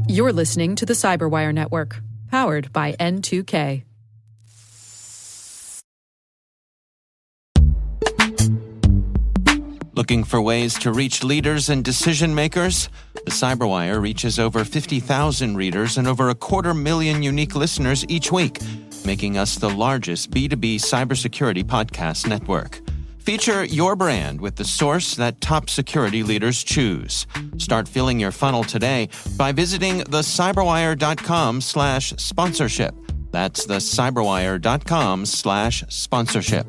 You're listening to the CyberWire Network, powered by N2K. Looking for ways to reach leaders and decision makers? The CyberWire reaches over 50,000 readers and over 250,000 unique listeners each week, making us the largest B2B cybersecurity podcast network. Feature your brand with the source that top security leaders choose. Start filling your funnel today by visiting thecyberwire.com/sponsorship. That's thecyberwire.com/sponsorship.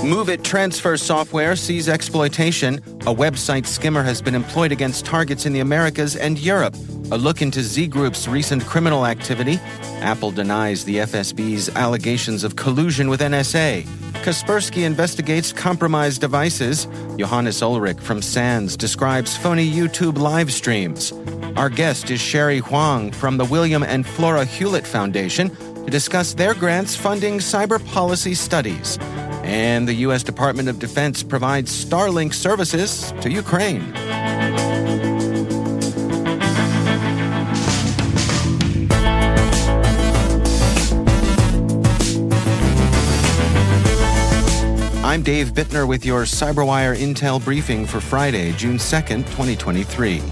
MOVEit Transfer software sees exploitation. A website skimmer has been employed against targets in the Americas and Europe. A look into XeGroup's recent criminal activity. Apple denies the FSB's allegations of collusion with NSA. Kaspersky investigates compromised devices. Johannes Ulrich from SANS describes phony YouTube live streams. Our guest is Sherry Huang from the William and Flora Hewlett Foundation to discuss their grants funding cyber policy studies. And the U.S. Department of Defense provides Starlink services to Ukraine. I'm Dave Bittner with your CyberWire Intel briefing for Friday, June 2nd, 2023.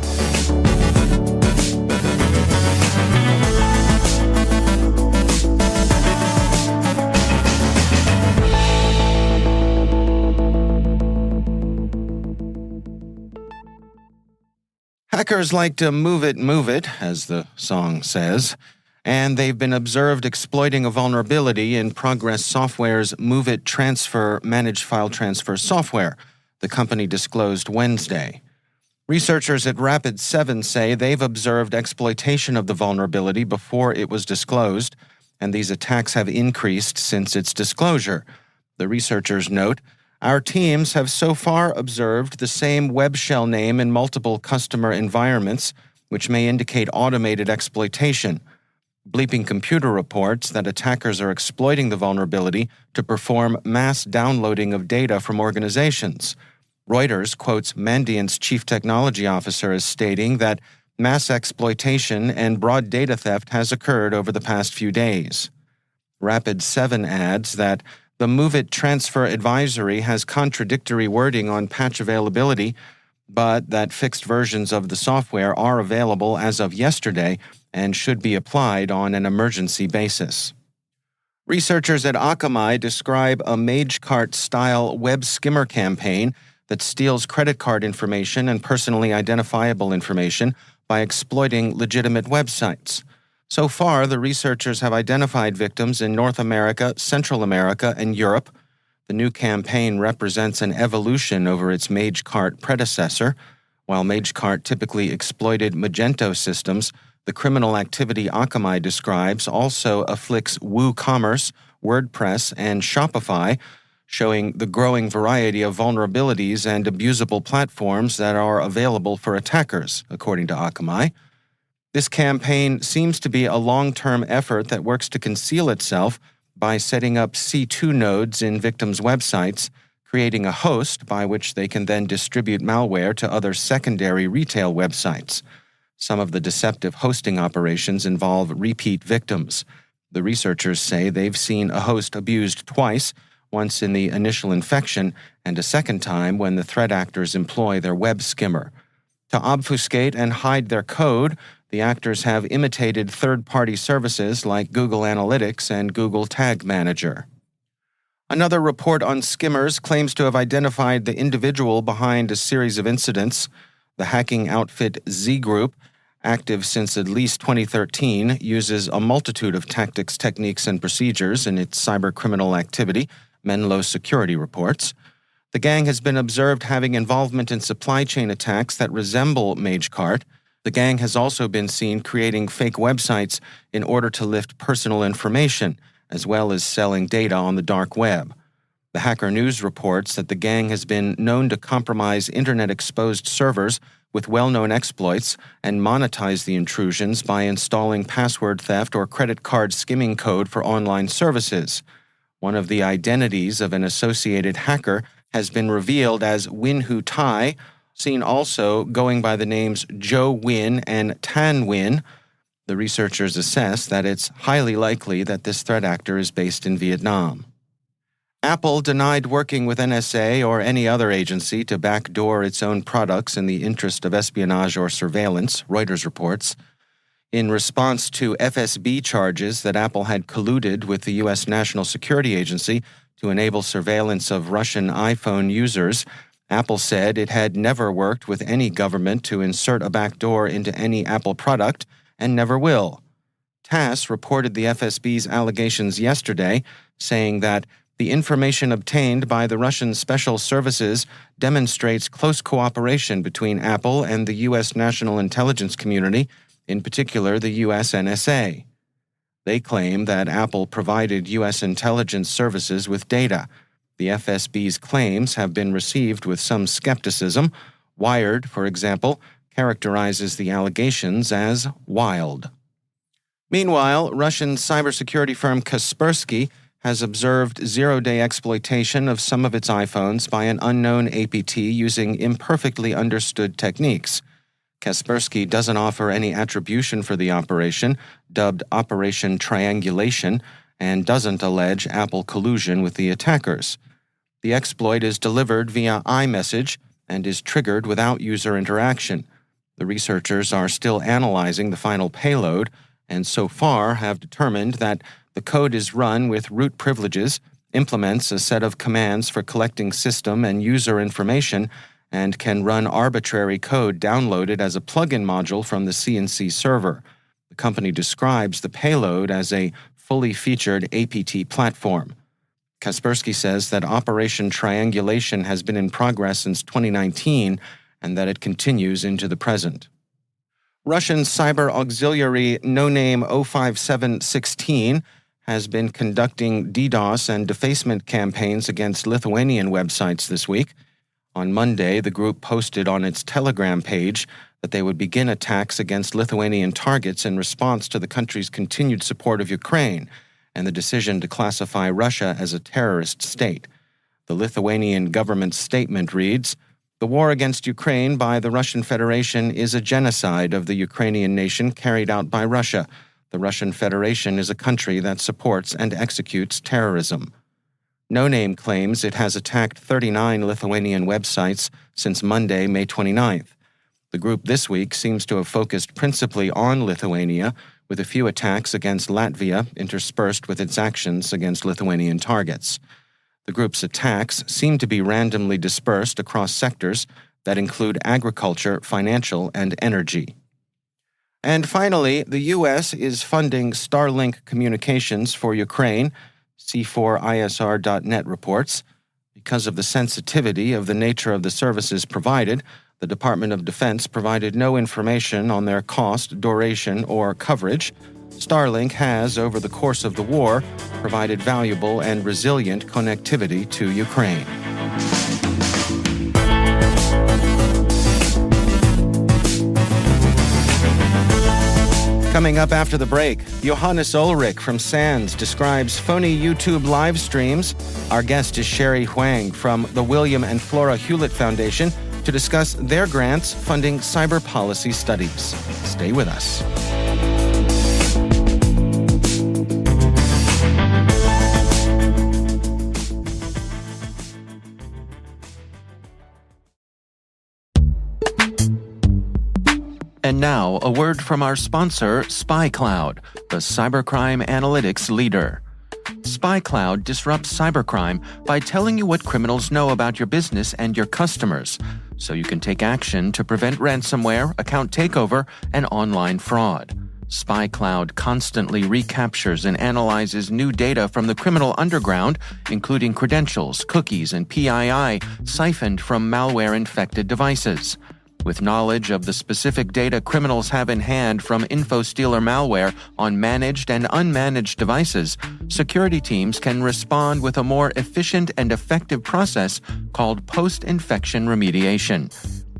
Hackers like to move it, as the song says, and they've been observed exploiting a vulnerability in Progress Software's MOVEit Transfer managed file transfer software, the company disclosed Wednesday. Researchers at Rapid7 say they've observed exploitation of the vulnerability before it was disclosed, and these attacks have increased since its disclosure. The researchers note, "Our teams have so far observed the same web shell name in multiple customer environments, which may indicate automated exploitation." BleepingComputer reports that attackers are exploiting the vulnerability to perform mass downloading of data from organizations. Reuters quotes Mandiant's chief technology officer as stating that mass exploitation and broad data theft has occurred over the past few days. Rapid7 adds that the MOVEit Transfer advisory has contradictory wording on patch availability, but that fixed versions of the software are available as of yesterday and should be applied on an emergency basis. Researchers at Akamai describe a MageCart-style web skimmer campaign that steals credit card information and personally identifiable information by exploiting legitimate websites. So far, the researchers have identified victims in North America, Central America, and Europe. The new campaign represents an evolution over its MageCart predecessor. While MageCart typically exploited Magento systems, the criminal activity Akamai describes also afflicts WooCommerce, WordPress, and Shopify, showing the growing variety of vulnerabilities and abusable platforms that are available for attackers, according to Akamai. This campaign seems to be a long-term effort that works to conceal itself by setting up C2 nodes in victims' websites, creating a host by which they can then distribute malware to other secondary retail websites. Some of the deceptive hosting operations involve repeat victims. The researchers say they've seen a host abused twice, once in the initial infection and a second time when the threat actors employ their web skimmer. To obfuscate and hide their code, the actors have imitated third-party services like Google Analytics and Google Tag Manager. Another report on skimmers claims to have identified the individual behind a series of incidents. The hacking outfit XeGroup, active since at least 2013, uses a multitude of tactics, techniques, and procedures in its cybercriminal activity, Menlo Security reports. The gang has been observed having involvement in supply chain attacks that resemble MageCart. The gang has also been seen creating fake websites in order to lift personal information, as well as selling data on the dark web. The Hacker News reports that the gang has been known to compromise internet-exposed servers with well-known exploits and monetize the intrusions by installing password theft or credit card skimming code for online services. One of the identities of an associated hacker has been revealed as Win Hu Tai, seen also going by the names Joe Win and Tan Win. The researchers assess that it's highly likely that this threat actor is based in Vietnam. Apple denied working with NSA or any other agency to backdoor its own products in the interest of espionage or surveillance, Reuters reports. In response to FSB charges that Apple had colluded with the U.S. National Security Agency to enable surveillance of Russian iPhone users, Apple said it had never worked with any government to insert a backdoor into any Apple product and never will. TASS reported the FSB's allegations yesterday, saying that the information obtained by the Russian special services demonstrates close cooperation between Apple and the U.S. national intelligence community, in particular the U.S. NSA. They claim that Apple provided U.S. intelligence services with data. The FSB's claims have been received with some skepticism. Wired, for example, characterizes the allegations as wild. Meanwhile, Russian cybersecurity firm Kaspersky has observed zero-day exploitation of some of its iPhones by an unknown APT using imperfectly understood techniques. Kaspersky doesn't offer any attribution for the operation, dubbed Operation Triangulation, and doesn't allege Apple collusion with the attackers. The exploit is delivered via iMessage and is triggered without user interaction. The researchers are still analyzing the final payload and so far have determined that the code is run with root privileges, implements a set of commands for collecting system and user information, and can run arbitrary code downloaded as a plugin module from the CNC server. The company describes the payload as a fully featured APT platform. Kaspersky says that Operation Triangulation has been in progress since 2019 and that it continues into the present. Russian cyber auxiliary no-name 05716 has been conducting DDoS and defacement campaigns against Lithuanian websites this week. On Monday, the group posted on its Telegram page that they would begin attacks against Lithuanian targets in response to the country's continued support of Ukraine and the decision to classify Russia as a terrorist state. The Lithuanian government statement reads, "The war against Ukraine by the Russian Federation is a genocide of the Ukrainian nation carried out by Russia. The Russian Federation is a country that supports and executes terrorism." No Name claims it has attacked 39 Lithuanian websites since Monday, May 29th. The group this week seems to have focused principally on Lithuania, with a few attacks against Latvia interspersed with its actions against Lithuanian targets. The group's attacks seem to be randomly dispersed across sectors that include agriculture, financial, and energy. And finally, the U.S. is funding Starlink communications for Ukraine, C4ISR.net reports. Because of the sensitivity of the nature of the services provided, the Department of Defense provided no information on their cost, duration, or coverage. Starlink has, over the course of the war, provided valuable and resilient connectivity to Ukraine. Coming up after the break, Johannes Ulrich from SANS describes phony YouTube live streams. Our guest is Sherry Huang from the William and Flora Hewlett Foundation to discuss their grants funding cyber policy studies. Stay with us. And now, a word from our sponsor, SpyCloud, the cybercrime analytics leader. SpyCloud disrupts cybercrime by telling you what criminals know about your business and your customers, so you can take action to prevent ransomware, account takeover, and online fraud. SpyCloud constantly recaptures and analyzes new data from the criminal underground, including credentials, cookies, and PII siphoned from malware-infected devices. With knowledge of the specific data criminals have in hand from InfoStealer malware on managed and unmanaged devices, security teams can respond with a more efficient and effective process called post-infection remediation.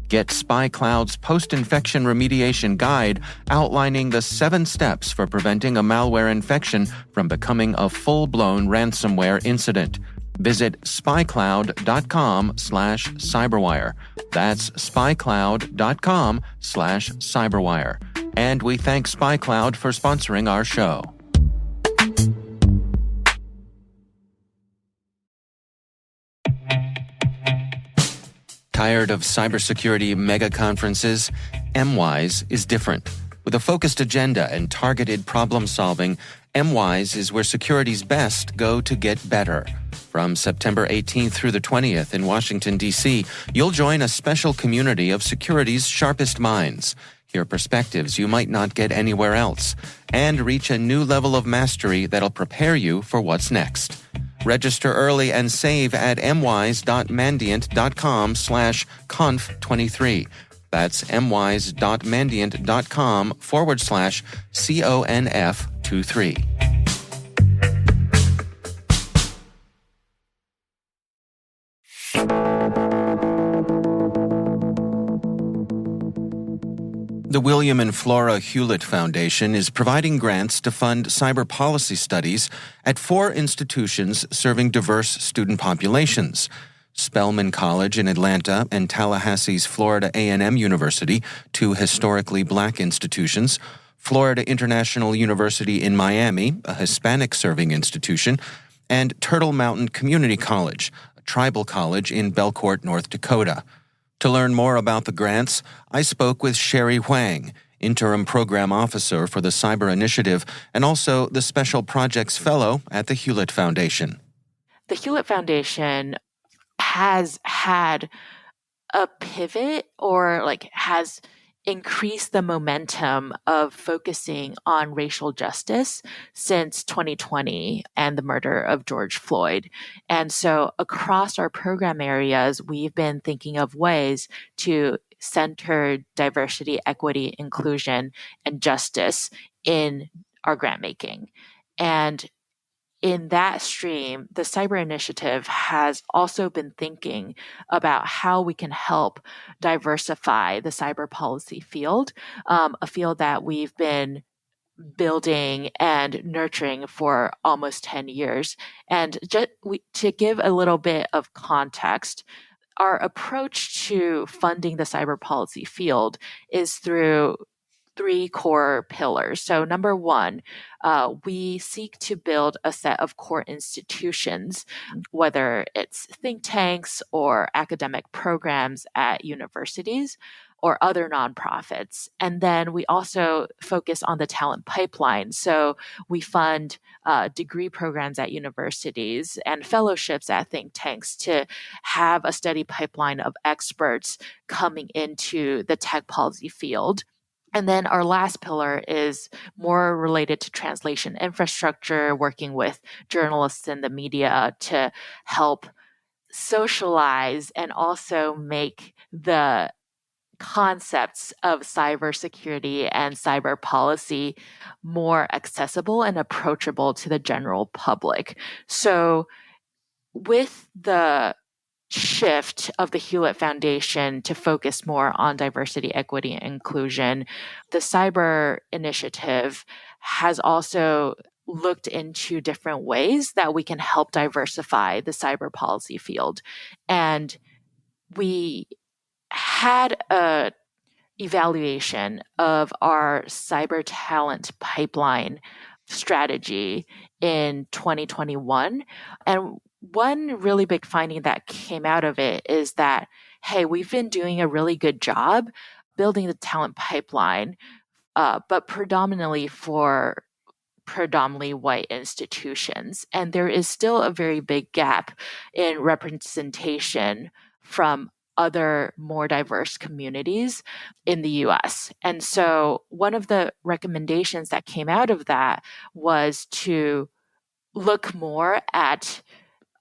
Get SpyCloud's post-infection remediation guide outlining the 7 steps for preventing a malware infection from becoming a full-blown ransomware incident. Visit spycloud.com/cyberwire. That's spycloud.com/cyberwire. And we thank SpyCloud for sponsoring our show. Tired of cybersecurity mega conferences? MWise is different. With a focused agenda and targeted problem solving, MWise is where security's best go to get better. From September 18th through the 20th in Washington, D.C., you'll join a special community of security's sharpest minds, hear perspectives you might not get anywhere else, and reach a new level of mastery that'll prepare you for what's next. Register early and save at mwise.mandiant.com/conf23. That's mwise.mandiant.com/conf23. The William and Flora Hewlett Foundation is providing grants to fund cyber policy studies at 4 institutions serving diverse student populations: Spelman College in Atlanta and Tallahassee's Florida A&M University, 2 historically black institutions; Florida International University in Miami, a Hispanic-serving institution; and Turtle Mountain Community College, a tribal college in Belcourt, North Dakota. To learn more about the grants, I spoke with Sherry Huang, Interim Program Officer for the Cyber Initiative and also the Special Projects Fellow at the Hewlett Foundation. The Hewlett Foundation has had a pivot has increased the momentum of focusing on racial justice since 2020 and the murder of George Floyd. And so across our program areas, we've been thinking of ways to center diversity, equity, inclusion, and justice in our grant making. And in that stream, the Cyber Initiative has also been thinking about how we can help diversify the cyber policy field, a field that we've been building and nurturing for almost 10 years. And to give a little bit of context, our approach to funding the cyber policy field is through 3 core pillars. So number 1, we seek to build a set of core institutions, whether it's think tanks or academic programs at universities or other nonprofits. And then we also focus on the talent pipeline. So we fund degree programs at universities and fellowships at think tanks to have a steady pipeline of experts coming into the tech policy field. And then our last pillar is more related to translation infrastructure, working with journalists and the media to help socialize and also make the concepts of cybersecurity and cyber policy more accessible and approachable to the general public. So with the shift of the Hewlett Foundation to focus more on diversity, equity, and inclusion, the Cyber Initiative has also looked into different ways that we can help diversify the cyber policy field. And we had a evaluation of our cyber talent pipeline strategy in 2021. And one really big finding that came out of it is that, hey, we've been doing a really good job building the talent pipeline, but predominantly for predominantly white institutions. And there is still a very big gap in representation from other more diverse communities in the US. And so one of the recommendations that came out of that was to look more at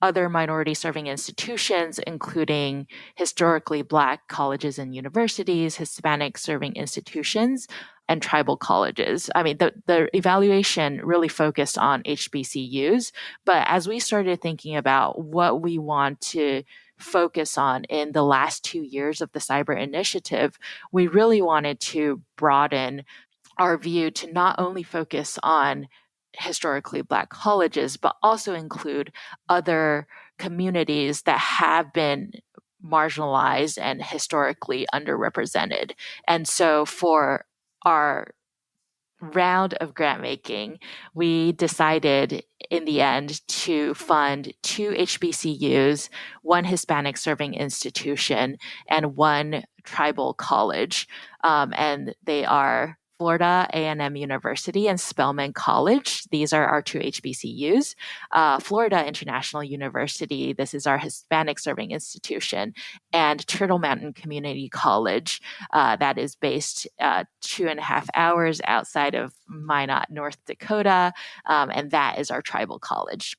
other minority serving institutions, including historically Black colleges and universities, Hispanic serving institutions, and tribal colleges. I mean, the evaluation really focused on HBCUs, but as we started thinking about what we want to focus on in the last 2 years of the cyber initiative, we really wanted to broaden our view to not only focus on historically Black colleges, but also include other communities that have been marginalized and historically underrepresented. And so for our round of grant making, we decided in the end to fund 2 HBCUs, 1 Hispanic serving institution, and 1 tribal college. And they are Florida A&M University and Spelman College. These are our 2 HBCUs. Florida International University, this is our Hispanic serving institution, and Turtle Mountain Community College, that is based 2.5 hours outside of Minot, North Dakota, and that is our tribal college.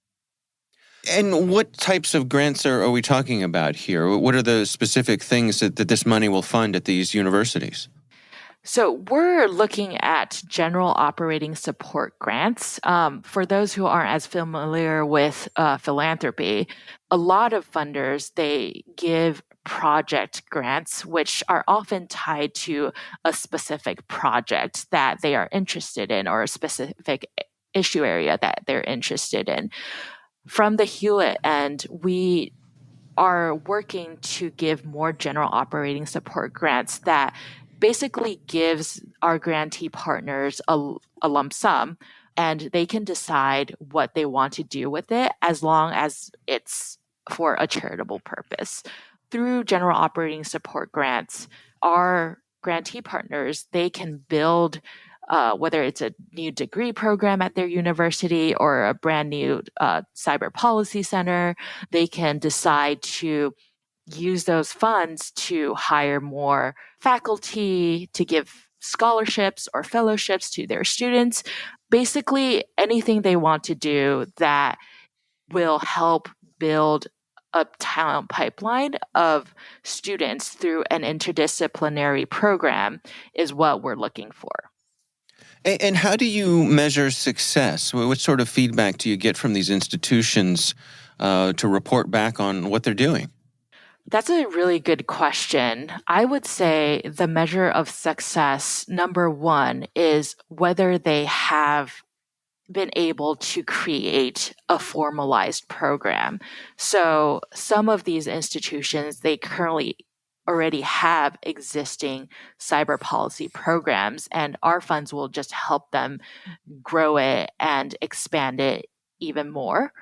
And what types of grants are we talking about here? What are the specific things that this money will fund at these universities? So we're looking at general operating support grants. For those who aren't as familiar with philanthropy, a lot of funders, they give project grants, which are often tied to a specific project that they are interested in or a specific issue area that they're interested in. From the Hewlett end, we are working to give more general operating support grants that basically gives our grantee partners a lump sum, and they can decide what they want to do with it as long as it's for a charitable purpose. Through general operating support grants, our grantee partners, they can build whether it's a new degree program at their university or a brand new cyber policy center. They can decide to use those funds to hire more faculty, to give scholarships or fellowships to their students. Basically, anything they want to do that will help build a talent pipeline of students through an interdisciplinary program is what we're looking for. And how do you measure success? What sort of feedback do you get from these institutions to report back on what they're doing? That's a really good question. I would say the measure of success, number 1, is whether they have been able to create a formalized program. So some of these institutions, they currently already have existing cyber policy programs, and our funds will just help them grow it and expand it even more.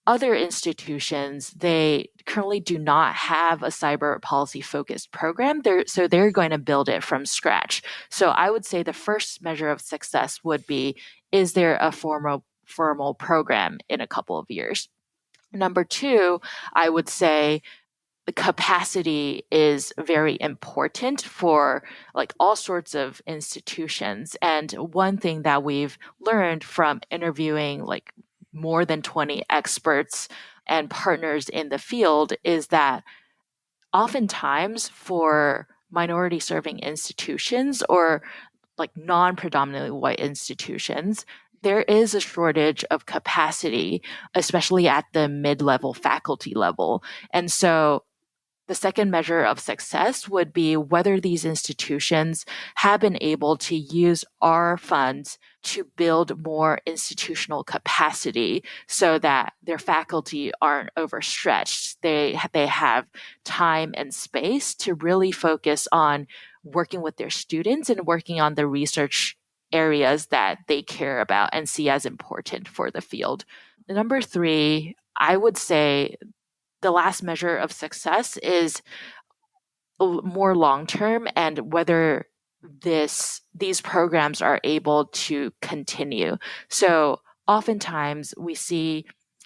Other institutions, they currently do not have a cyber policy focused program. So they're going to build it from scratch. So I would say the first measure of success would be, is there a formal program in a couple of years? Number 2, I would say the capacity is very important for like all sorts of institutions. And one thing that we've learned from interviewing like more than 20 experts and partners in the field is that oftentimes for minority serving institutions or like non-predominantly white institutions, there is a shortage of capacity, especially at the mid-level faculty level. And so the second measure of success would be whether these institutions have been able to use our funds to build more institutional capacity so that their faculty aren't overstretched. They have time and space to really focus on working with their students and working on the research areas that they care about and see as important for the field. Number 3, I would say the last measure of success is more long-term and whether these programs are able to continue. So oftentimes we see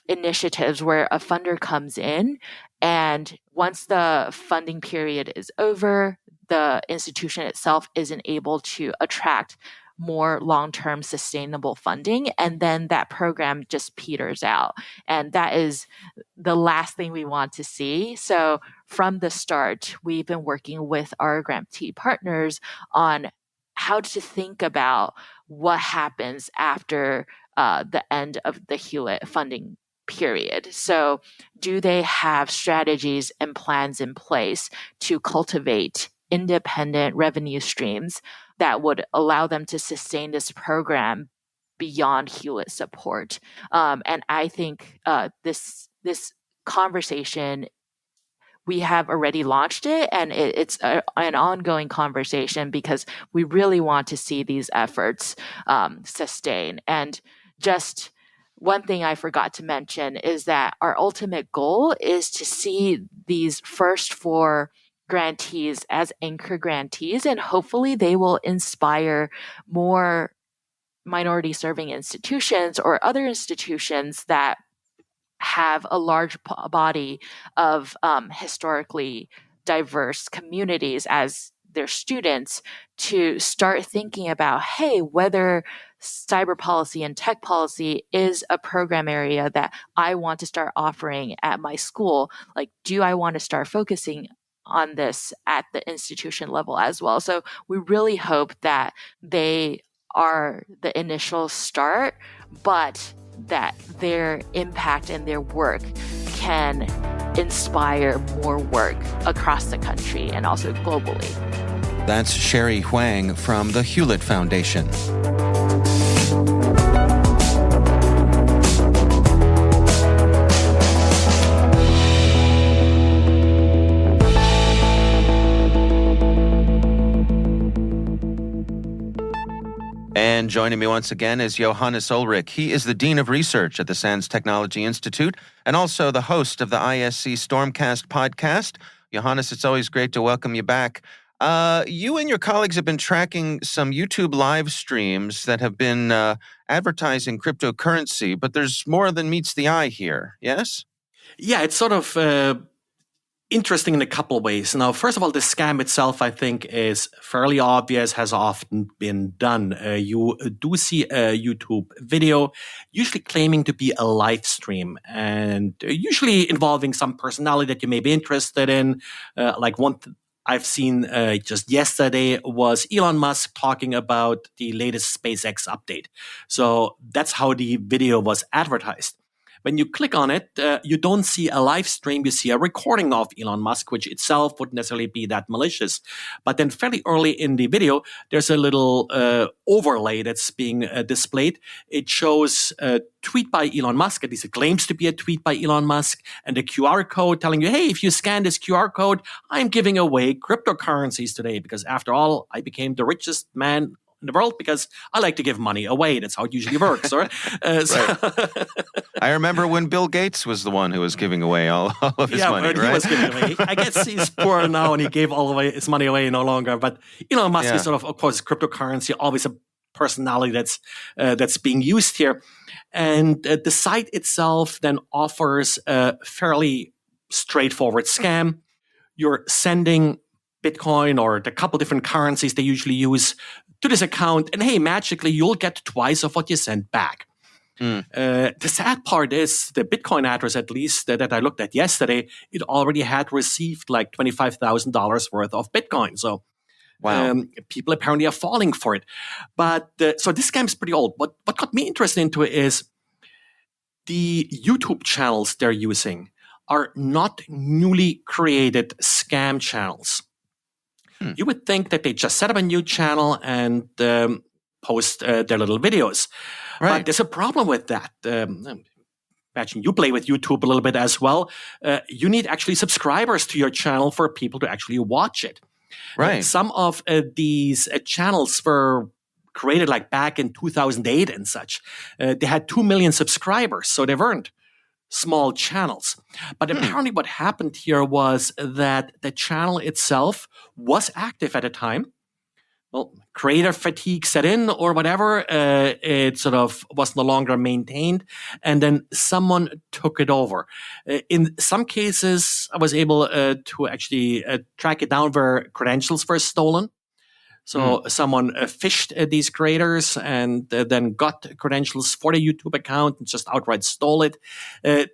initiatives where a funder comes in and once the funding period is over, the institution itself isn't able to attract more long-term sustainable funding, and then that program just peters out. And that is the last thing we want to see. So from the start, we've been working with our grantee partners on how to think about what happens after the end of the Hewlett funding period. So do they have strategies and plans in place to cultivate independent revenue streams that would allow them to sustain this program beyond Hewlett support? And I think this conversation, we have already launched it, and it's an ongoing conversation because we really want to see these efforts sustain. And just one thing I forgot to mention is that our ultimate goal is to see these first 4 grantees as anchor grantees, and hopefully they will inspire more minority serving institutions or other institutions that have a large body of historically diverse communities as their students to start thinking about, hey, whether cyber policy and tech policy is a program area that I want to start offering at my school. Like, do I want to start focusing on this at the institution level as well? So we really hope that they are the initial start, but that their impact and their work can inspire more work across the country and also globally. That's Sherry Huang from the Hewlett Foundation. And joining me once again is Johannes Ulrich. He is the Dean of Research at the SANS Technology Institute and also the host of the ISC Stormcast podcast. Johannes, it's always great to welcome you back. You and your colleagues have been tracking some YouTube live streams that have been advertising cryptocurrency, but there's more than meets the eye here, yes? Yeah, it's sort of interesting in a couple of ways. Now, first of all, the scam itself, I think, is fairly obvious, has often been done. You do see a YouTube video, usually claiming to be a live stream, and usually involving some personality that you may be interested in. Like one I've seen just yesterday was Elon Musk talking about the latest SpaceX update. So that's how the video was advertised. When you click on it, you don't see a live stream, you see a recording of Elon Musk, which itself wouldn't necessarily be that malicious. But then fairly early in the video, there's a little overlay that's being displayed. It shows a tweet by Elon Musk, at least it claims to be a tweet by Elon Musk, and a QR code telling you, hey, if you scan this QR code, I'm giving away cryptocurrencies today, because after all, I became the richest man in the world because I like to give money away. That's how it usually works, right? I remember when Bill Gates was the one who was giving away all of his money, right? He was giving away. I guess he's poor now and he gave all away his money away no longer. But Elon Musk is of course, cryptocurrency, always a personality that's being used here. And the site itself then offers a fairly straightforward scam. You're sending Bitcoin or the couple different currencies they usually use to this account, and hey, magically you'll get twice of what you sent back. The sad part is the Bitcoin address, at least that I looked at yesterday, it already had received like $25,000 worth of Bitcoin. So wow. People apparently are falling for it. But so this scam is pretty old. What got me interested into it is the YouTube channels they're using are not newly created scam channels. You would think that they just set up a new channel and post their little videos. Right. But there's a problem with that. Imagine you play with YouTube a little bit as well. You need actually subscribers to your channel for people to actually watch it. Right. Some of these channels were created like back in 2008 and such. They had 2 million subscribers, so they weren't small channels. But apparently what happened here was that the channel itself was active at a time. Well, creator fatigue set in or whatever. It sort of was no longer maintained. And then someone took it over. In some cases, I was able to actually track it down where credentials were stolen. So someone fished these creators and then got credentials for the YouTube account and just outright stole it.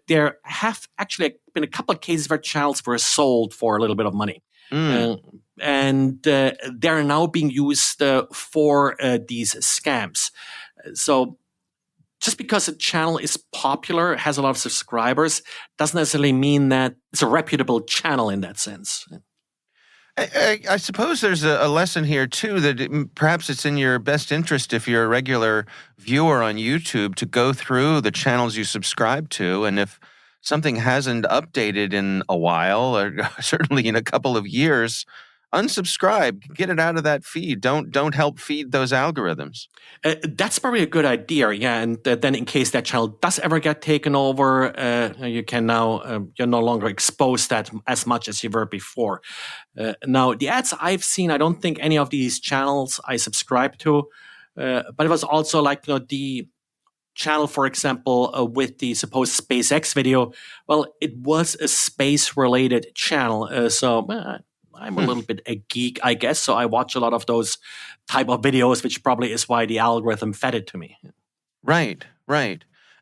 There have actually been a couple of cases where channels were sold for a little bit of money. And they're now being used for these scams. So just because a channel is popular, has a lot of subscribers, doesn't necessarily mean that it's a reputable channel in that sense. I suppose there's a lesson here, too, that perhaps it's in your best interest if you're a regular viewer on YouTube to go through the channels you subscribe to. And if something hasn't updated in a while, or certainly in a couple of years, unsubscribe, get it out of that feed. Don't help feed those algorithms. That's probably a good idea, yeah. And then in case that channel does ever get taken over, you can now, you're no longer exposed that as much as you were before. Now, the ads I've seen, I don't think any of these channels I subscribe to, but it was also like, the channel, for example, with the supposed SpaceX video. Well, it was a space-related channel, so I'm a little bit a geek, I guess, so I watch a lot of those type of videos, which probably is why the algorithm fed it to me. Right.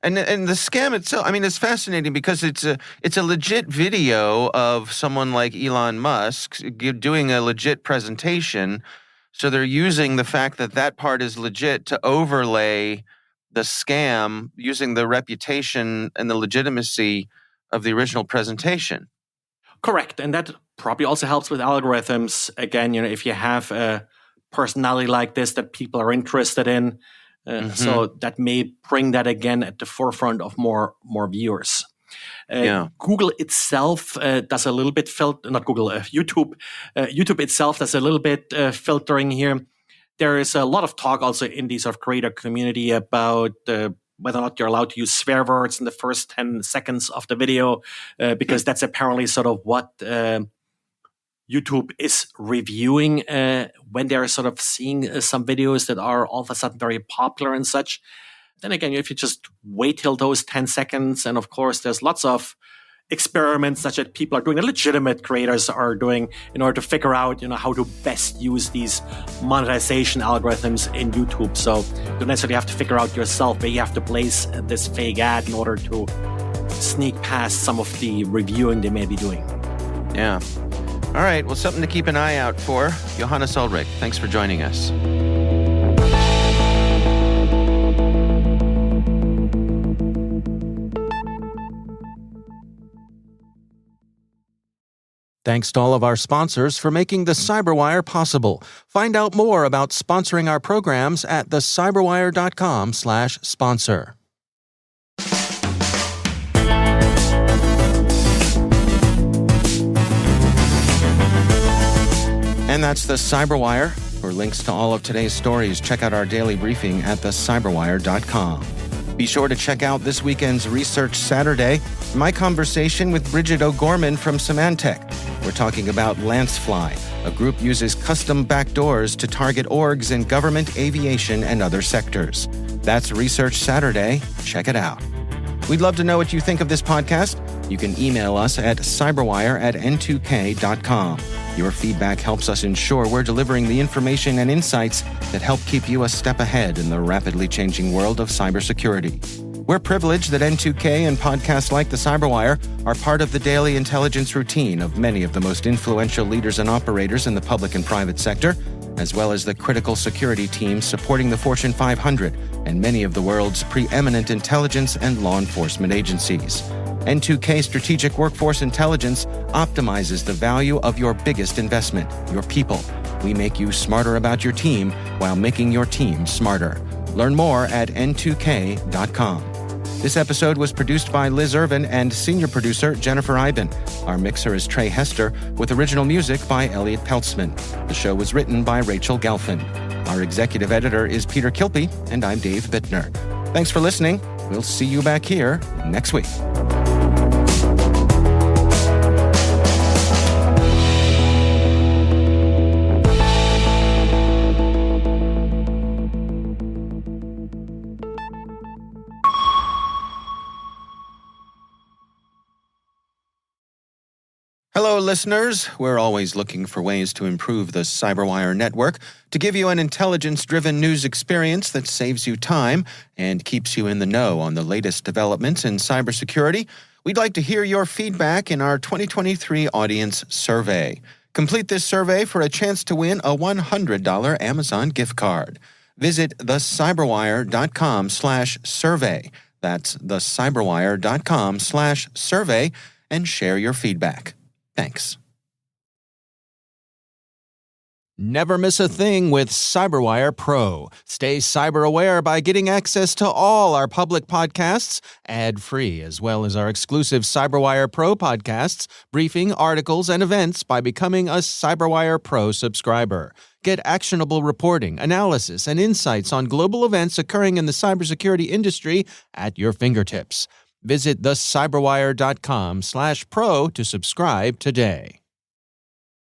And the scam itself, I mean, it's fascinating because it's a legit video of someone like Elon Musk doing a legit presentation. So they're using the fact that part is legit to overlay the scam using the reputation and the legitimacy of the original presentation. Correct. And that probably also helps with algorithms. Again, if you have a personality like this that people are interested in, so that may bring that again at the forefront of more viewers. Google itself does a little bit YouTube. YouTube itself does a little bit filtering here. There is a lot of talk also in the sort of creator community about whether or not you're allowed to use swear words in the first 10 seconds of the video, because that's apparently sort of what YouTube is reviewing when they're sort of seeing some videos that are all of a sudden very popular and such. Then again, if you just wait till those 10 seconds, and of course there's lots of experiments such that people are doing, that legitimate creators are doing, in order to figure out, how to best use these monetization algorithms in YouTube. So you don't necessarily have to figure out yourself where you have to place this fake ad in order to sneak past some of the reviewing they may be doing. Yeah. All right. Well, something to keep an eye out for. Johannes Ulrich, thanks for joining us. Thanks to all of our sponsors for making the CyberWire possible. Find out more about sponsoring our programs at thecyberwire.com/sponsor. And that's the CyberWire. For links to all of today's stories, check out our daily briefing at thecyberwire.com. Be sure to check out this weekend's Research Saturday, my conversation with Bridget O'Gorman from Symantec. We're talking about Lancefly. A group uses custom backdoors to target orgs in government, aviation, and other sectors. That's Research Saturday. Check it out. We'd love to know what you think of this podcast. You can email us at cyberwire@n2k.com. Your feedback helps us ensure we're delivering the information and insights that help keep you a step ahead in the rapidly changing world of cybersecurity. We're privileged that N2K and podcasts like the CyberWire are part of the daily intelligence routine of many of the most influential leaders and operators in the public and private sector, as well as the critical security teams supporting the Fortune 500 and many of the world's preeminent intelligence and law enforcement agencies. N2K Strategic Workforce Intelligence optimizes the value of your biggest investment, your people. We make you smarter about your team while making your team smarter. Learn more at n2k.com. This episode was produced by Liz Irvin and senior producer Jennifer Iben. Our mixer is Trey Hester, with original music by Elliot Peltzman. The show was written by Rachel Gelfin. Our executive editor is Peter Kilpie, and I'm Dave Bittner. Thanks for listening. We'll see you back here next week. Hello, listeners. We're always looking for ways to improve the CyberWire network to give you an intelligence-driven news experience that saves you time and keeps you in the know on the latest developments in cybersecurity. We'd like to hear your feedback in our 2023 audience survey. Complete this survey for a chance to win a $100 Amazon gift card. Visit thecyberwire.com/survey. That's thecyberwire.com/survey and share your feedback. Thanks. Never miss a thing with CyberWire Pro. Stay cyber aware by getting access to all our public podcasts ad-free, as well as our exclusive CyberWire Pro podcasts, briefing, articles, and events by becoming a CyberWire Pro subscriber. Get actionable reporting, analysis, and insights on global events occurring in the cybersecurity industry at your fingertips. Visit thecyberwire.com/pro to subscribe today.